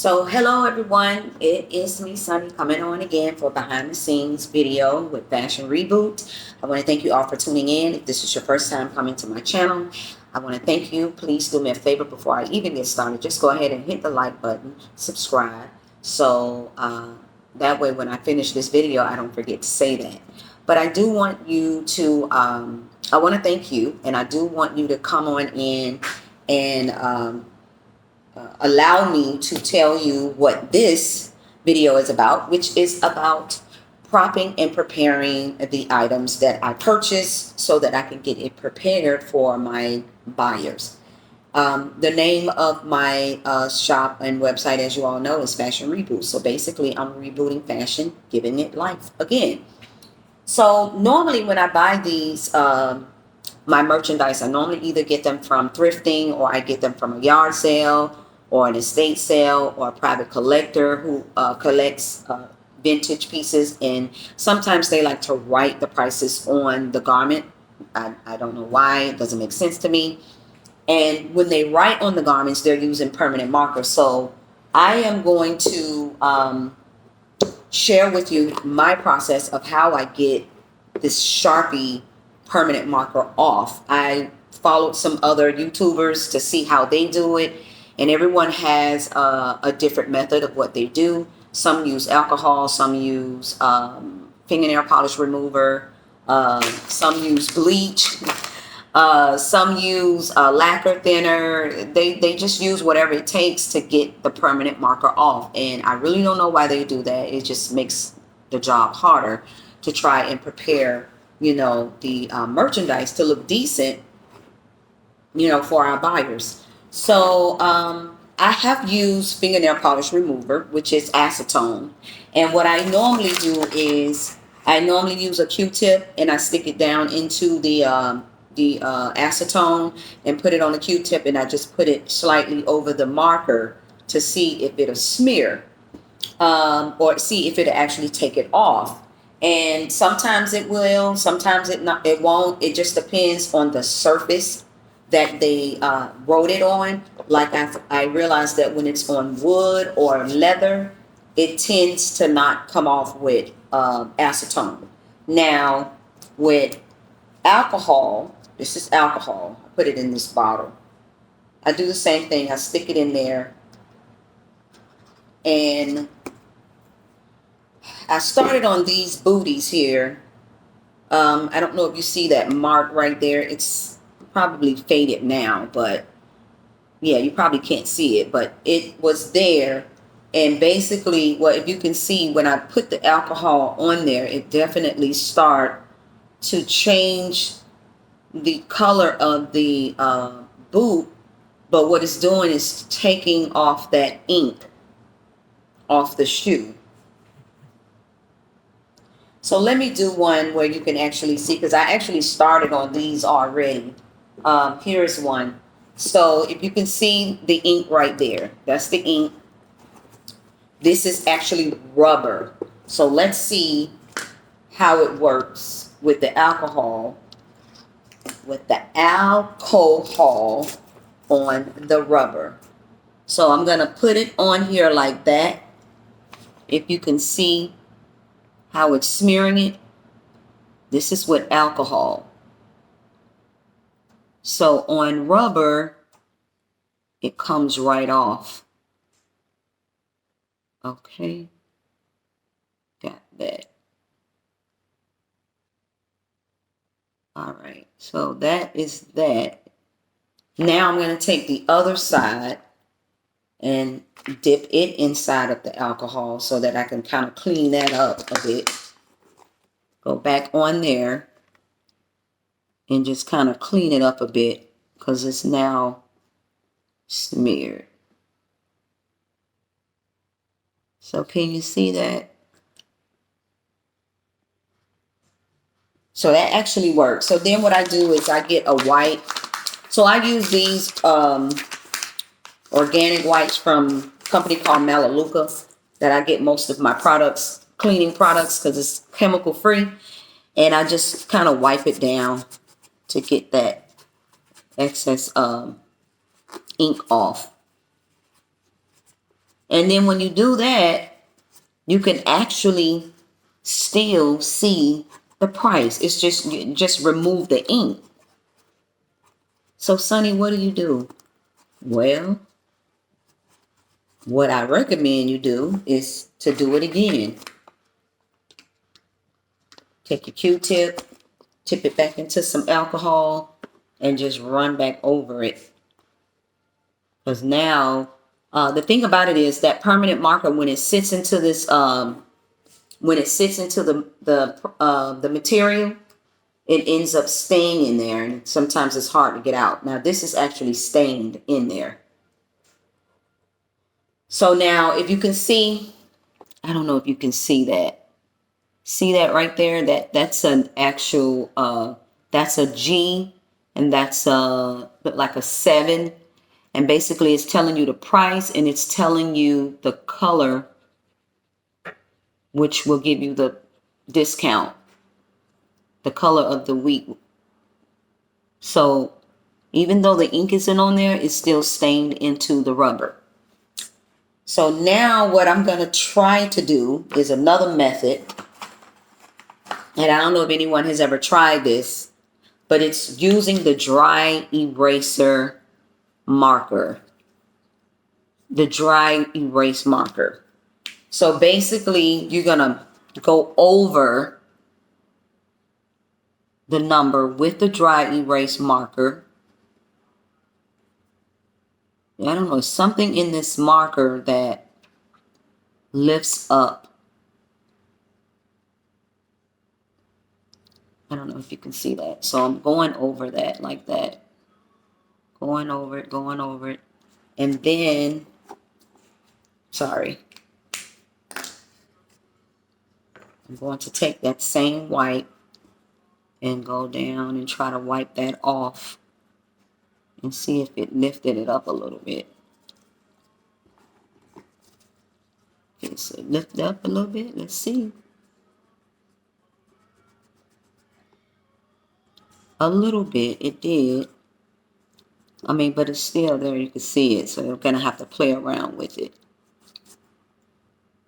So hello everyone, it is me Sunny coming on again for behind the scenes video with Fashion Reboot. I want to thank you all for tuning in. If this is your first time coming to my channel, I want to thank you. Please do me a favor before I even get started. Just go ahead and hit the like button, subscribe, so that way when I finish this video I don't forget to say that. But I do want you to, I want to thank you, and I do want you to come on in and allow me to tell you what this video is about, which is about propping and preparing the items that I purchase so that I can get it prepared for my buyers. The name of my shop and website, as you all know, is Fashion Reboot. So basically, I'm rebooting fashion, giving it life again. So normally when I buy these, my merchandise, I normally either get them from thrifting, or I get them from a yard sale or an estate sale or a private collector who collects vintage pieces. And sometimes they like to write the prices on the garment. I don't know why. It doesn't make sense to me. And when they write on the garments, they're using permanent markers. So I am going to share with you my process of how I get this Sharpie permanent marker off. I followed some other YouTubers to see how they do it, and everyone has a different method of what they do. Some use alcohol, some use fingernail polish remover, some use bleach, some use lacquer thinner. They just use whatever it takes to get the permanent marker off. And I really don't know why they do that. It just makes the job harder to try and prepare, the merchandise to look decent, for our buyers. So I have used fingernail polish remover, which is acetone. And what I normally do is I normally use a Q-tip and I stick it down into the acetone and put it on the Q-tip, and I just put it slightly over the marker to see if it'll smear, or see if it'll actually take it off. And sometimes it will, sometimes it won't. It just depends on the surface that they wrote it on. Like I realized that when it's on wood or leather, it tends to not come off with acetone. Now, with alcohol, this is alcohol. I put it in this bottle. I do the same thing. I stick it in there, and I started on these booties here. I don't know if you see that mark right there. It's probably faded now, but yeah, you probably can't see it, but it was there. And basically, well, if you can see, when I put the alcohol on there, it definitely start to change the color of the boot. But what it's doing is taking off that ink off the shoe. So let me do one where you can actually see, because I actually started on these already. Here's one. So if you can see the ink right there, that's the ink. This is actually rubber. So let's see how it works with the alcohol. On the rubber. So I'm going to put it on here like that. If you can see how it's smearing it. This is with alcohol. So on rubber, it comes right off. Okay. Got that. All right. So that is that. Now I'm going to take the other side and dip it inside of the alcohol so that I can kind of clean that up a bit. Go back on there and just kind of clean it up a bit because it's now smeared. So can you see that? So that actually works. So then what I do is I get a white. So I use these organic whites from a company called Melaleuca that I get most of my products, cleaning products, because it's chemical free. And I just kind of wipe it down to get that excess ink off. And then when you do that, you can actually still see the price. It's just, you just remove the ink. So, Sonny, what do? Well, what I recommend you do is to do it again. Take your Q-tip, tip it back into some alcohol, and just run back over it. Because now, the thing about it is that permanent marker, when it sits into this, when it sits into the material, it ends up staying in there, and sometimes it's hard to get out. Now, this is actually stained in there. So now, if you can see, I don't know if you can see that. See that right there? That's an actual, that's a G, and that's like a 7. And basically it's telling you the price, and it's telling you the color, which will give you the discount, the color of the week. So even though the ink isn't on there, it's still stained into the rubber. So now what I'm going to try to do is another method. And I don't know if anyone has ever tried this, but it's using the dry eraser marker. The dry erase marker. So basically, you're going to go over the number with the dry erase marker. I don't know, something in this marker that lifts up. I don't know if you can see that. So I'm going over that like that. Going over it, going over it. And then, sorry. I'm going to take that same wipe and go down and try to wipe that off and see if it lifted it up a little bit. Okay, so lift it up a little bit. Let's see. A little bit, it did. I mean, but it's still there. You can see it. So you're going to have to play around with it.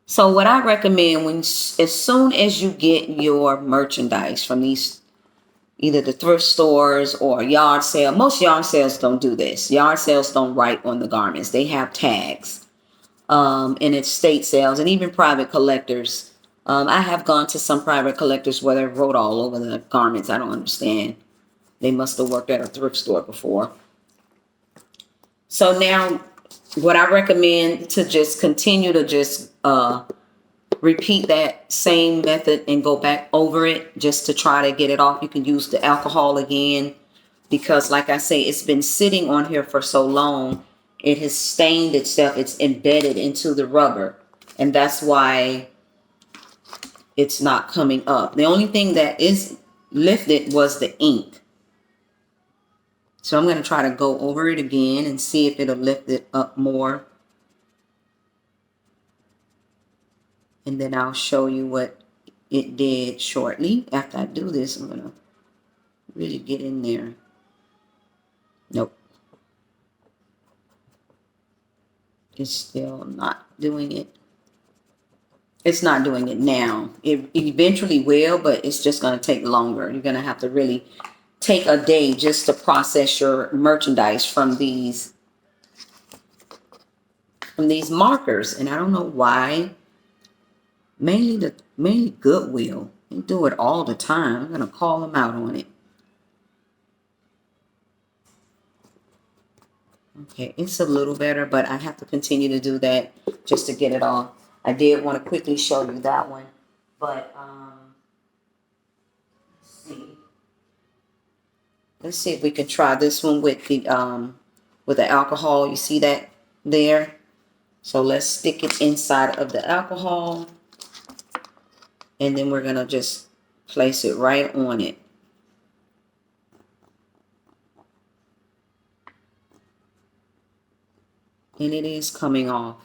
So what I recommend, as soon as you get your merchandise from these, either the thrift stores or yard sale, most yard sales don't do this. Yard sales don't write on the garments. They have tags. And it's state sales and even private collectors. I have gone to some private collectors where they wrote all over the garments. I don't understand. They must have worked at a thrift store before. So now what I recommend to just continue to just repeat that same method and go back over it just to try to get it off. You can use the alcohol again because, like I say, it's been sitting on here for so long. It has stained itself. It's embedded into the rubber. And that's why it's not coming up. The only thing that is lifted was the ink. So I'm going to try to go over it again and see if it'll lift it up more. And then I'll show you what it did shortly. After I do this, I'm going to really get in there. Nope. It's still not doing it. It's not doing it now. It eventually will, but it's just going to take longer. You're going to have to really take a day just to process your merchandise from these markers. And I don't know why. Mainly Goodwill. They do it all the time. I'm going to call them out on it. Okay, it's a little better, but I have to continue to do that just to get it off. I did want to quickly show you that one, but let's see if we can try this one with the alcohol. You see that there? So let's stick it inside of the alcohol, and then we're gonna just place it right on it. And it is coming off.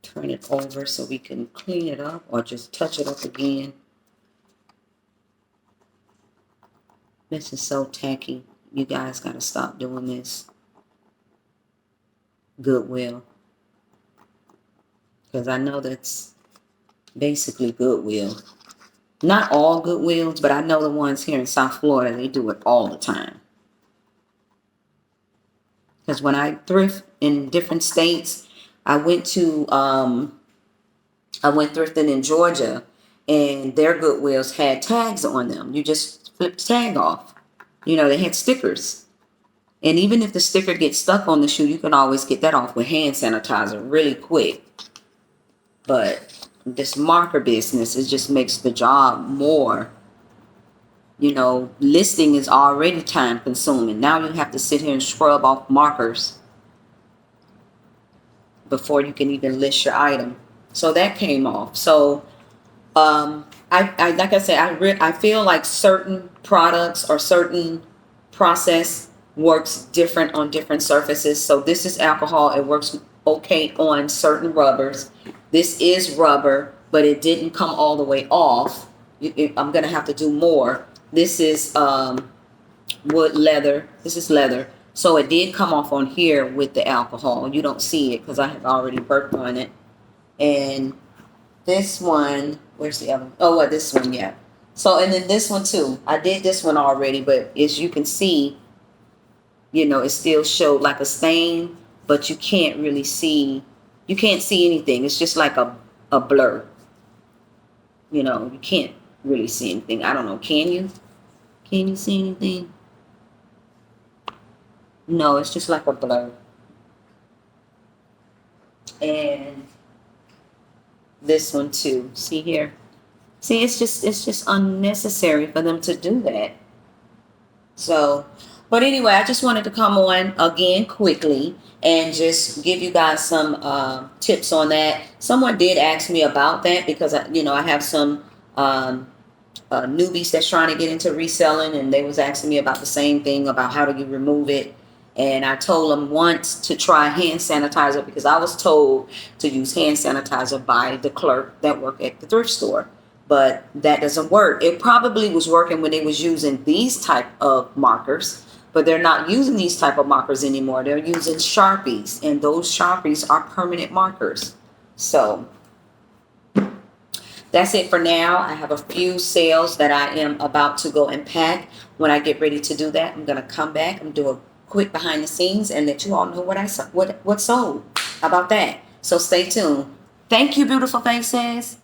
Turn it over so we can clean it up or just touch it up again. This is so tacky. You guys got to stop doing this. Goodwill, because I know that's basically Goodwill. Not all Goodwills, but I know the ones here in South Florida, they do it all the time. Because when I thrift in different states, I went to I went thrifting in Georgia, and their Goodwills had tags on them. You just flip the tag off. You know, they had stickers. And even if the sticker gets stuck on the shoe, you can always get that off with hand sanitizer really quick. But this marker business, it just makes the job more. You know, listing is already time consuming. Now you have to sit here and scrub off markers before you can even list your item. So that came off. So I like I said, I feel like certain products or certain process works different on different surfaces. So this is alcohol. It works okay on certain rubbers. This is rubber, but it didn't come all the way off. I'm gonna have to do more. This is wood leather. This is leather. So it did come off on here with the alcohol. You don't see it because I have already worked on it. And this one, where's the other one? Oh, well, this one, yeah. So, and then this one too. I did this one already, but as you can see, you know, it still showed like a stain, but you can't really see, you can't see anything. It's just like a blur. You know, you can't really see anything. I don't know. Can you? Can you see anything? No, it's just like a blur. And this one too. See here? See, it's just unnecessary for them to do that. So, but anyway, I just wanted to come on again quickly and just give you guys some tips on that. Someone did ask me about that because I have some newbies that's trying to get into reselling, and they was asking me about the same thing about how do you remove it. And I told them once to try hand sanitizer because I was told to use hand sanitizer by the clerk that worked at the thrift store. But that doesn't work. It probably was working when they was using these type of markers, but they're not using these type of markers anymore. They're using Sharpies, and those Sharpies are permanent markers. So that's it for now. I have a few sales that I am about to go and pack. When I get ready to do that, I'm going to come back and do a quick behind the scenes and let you all know what sold about that. So stay tuned. Thank you, beautiful faces.